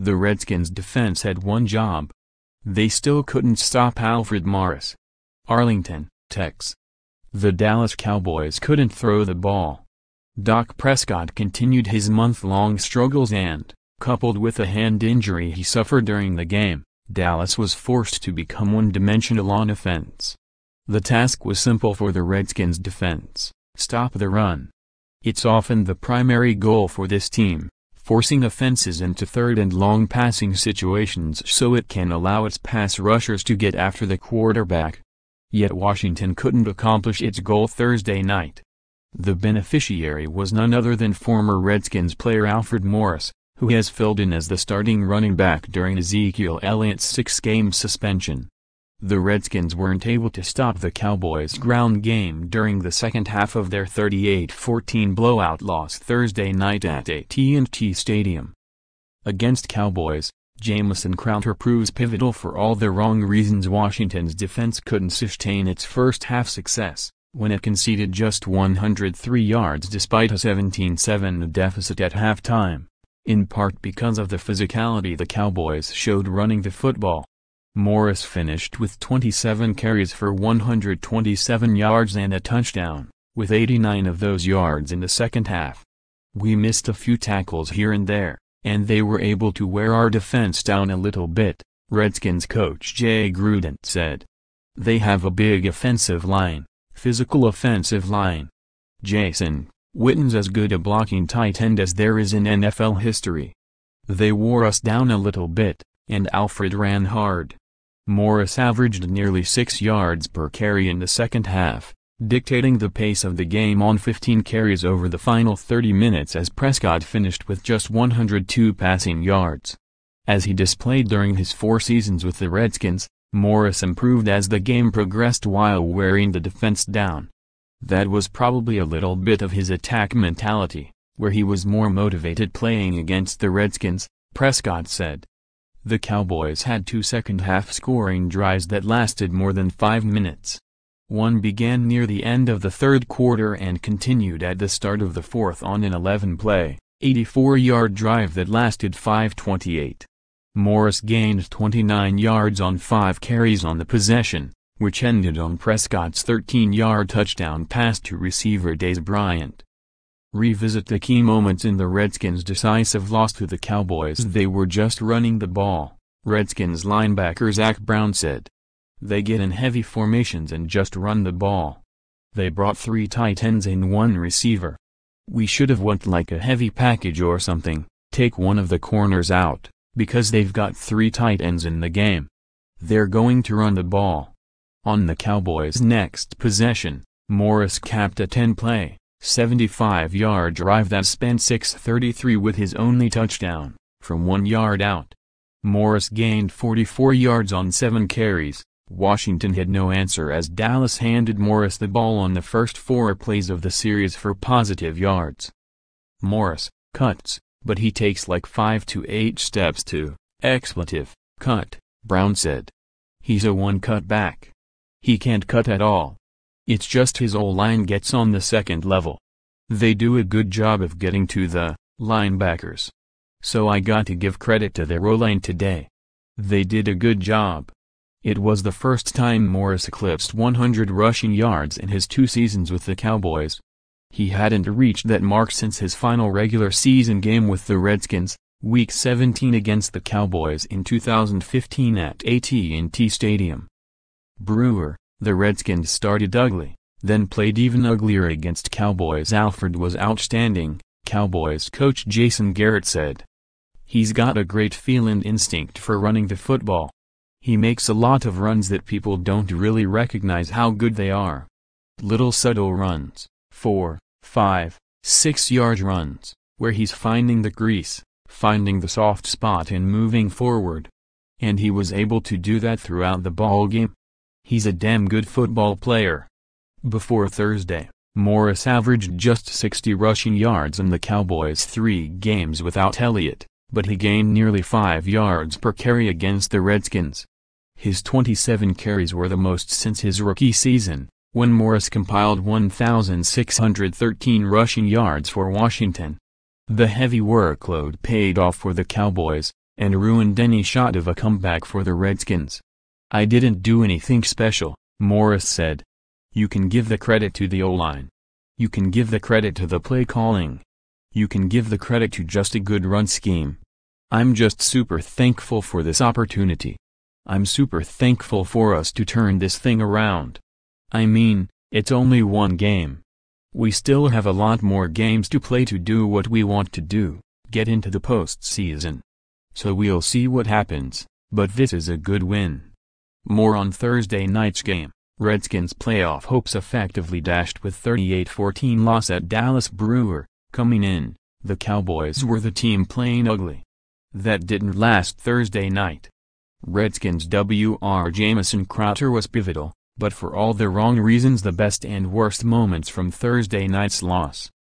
The Redskins' defense had one job. They still couldn't stop Alfred Morris. Arlington, Tex. The Dallas Cowboys couldn't throw the ball. Dak Prescott continued his month-long struggles and, coupled with a hand injury he suffered during the game, Dallas was forced to become one-dimensional on offense. The task was simple for the Redskins' defense: stop the run. It's often the primary goal for this team, forcing offenses into third and long passing situations so it can allow its pass rushers to get after the quarterback. Yet Washington couldn't accomplish its goal Thursday night. The beneficiary was none other than former Redskins player Alfred Morris, who has filled in as the starting running back during Ezekiel Elliott's 6-game suspension. The Redskins weren't able to stop the Cowboys' ground game during the second half of their 38-14 blowout loss Thursday night at AT&T Stadium. Against Cowboys, Jamison Crowder proves pivotal for all the wrong reasons. Washington's defense couldn't sustain its first-half success, when it conceded just 103 yards despite a 17-7 deficit at halftime, in part because of the physicality the Cowboys showed running the football. Morris finished with 27 carries for 127 yards and a touchdown, with 89 of those yards in the second half. We missed a few tackles here and there, and they were able to wear our defense down a little bit, Redskins coach Jay Gruden said. They have a big offensive line, physical offensive line. Jason Witten's as good a blocking tight end as there is in NFL history. They wore us down a little bit, and Alfred ran hard. Morris averaged nearly 6 yards per carry in the second half, dictating the pace of the game on 15 carries over the final 30 minutes as Prescott finished with just 102 passing yards. As he displayed during his 4 seasons with the Redskins, Morris improved as the game progressed while wearing the defense down. That was probably a little bit of his attack mentality, where he was more motivated playing against the Redskins, Prescott said. The Cowboys had 2 second-half scoring drives that lasted more than 5 minutes. One began near the end of the third quarter and continued at the start of the fourth on an 11-play, 84-yard drive that lasted 5:28. Morris gained 29 yards on 5 carries on the possession, which ended on Prescott's 13-yard touchdown pass to receiver Dez Bryant. Revisit the key moments in the Redskins' decisive loss to the Cowboys. They were just running the ball, Redskins linebacker Zach Brown said. They get in heavy formations and just run the ball. They brought 3 tight ends and 1 receiver. We should have went like a heavy package or something, take one of the corners out, because they've got 3 tight ends in the game. They're going to run the ball. On the Cowboys' next possession, Morris capped a 10-play, 75-yard drive that spent 6:33 with his only touchdown, from 1 yard out. Morris gained 44 yards on 7 carries. Washington had no answer as Dallas handed Morris the ball on the first 4 plays of the series for positive yards. Morris cuts, but he takes like 5 to 8 steps to cut, Brown said. He's a one-cut back. He can't cut at all. It's just his O-line gets on the second level. They do a good job of getting to the linebackers. So I got to give credit to their O-line today. They did a good job. It was the first time Morris eclipsed 100 rushing yards in his 2 seasons with the Cowboys. He hadn't reached that mark since his final regular season game with the Redskins, Week 17 against the Cowboys in 2015 at AT&T Stadium. Brewer, the Redskins started ugly, then played even uglier against Cowboys. Alfred was outstanding, Cowboys coach Jason Garrett said. He's got a great feel and instinct for running the football. He makes a lot of runs that people don't really recognize how good they are. Little subtle runs, 4, 5, 6-yard runs, where he's finding the crease, finding the soft spot and moving forward. And he was able to do that throughout the ball game. He's a damn good football player. Before Thursday, Morris averaged just 60 rushing yards in the Cowboys' 3 games without Elliott, but he gained nearly 5 yards per carry against the Redskins. His 27 carries were the most since his rookie season, when Morris compiled 1,613 rushing yards for Washington. The heavy workload paid off for the Cowboys, and ruined any shot of a comeback for the Redskins. "I didn't do anything special," Morris said. "You can give the credit to the O-line. You can give the credit to the play calling. You can give the credit to just a good run scheme. I'm just super thankful for this opportunity. I'm super thankful for us to turn this thing around. I mean, it's only one game. We still have a lot more games to play to do what we want to do, get into the postseason. So we'll see what happens, but this is a good win." More on Thursday night's game. Redskins' playoff hopes effectively dashed with 38-14 loss at Dallas Brewer. Coming in, the Cowboys were the team playing ugly. That didn't last Thursday night. Redskins' Wr. Jamison Crowder was pivotal, but for all the wrong reasons. The best and worst moments from Thursday night's loss.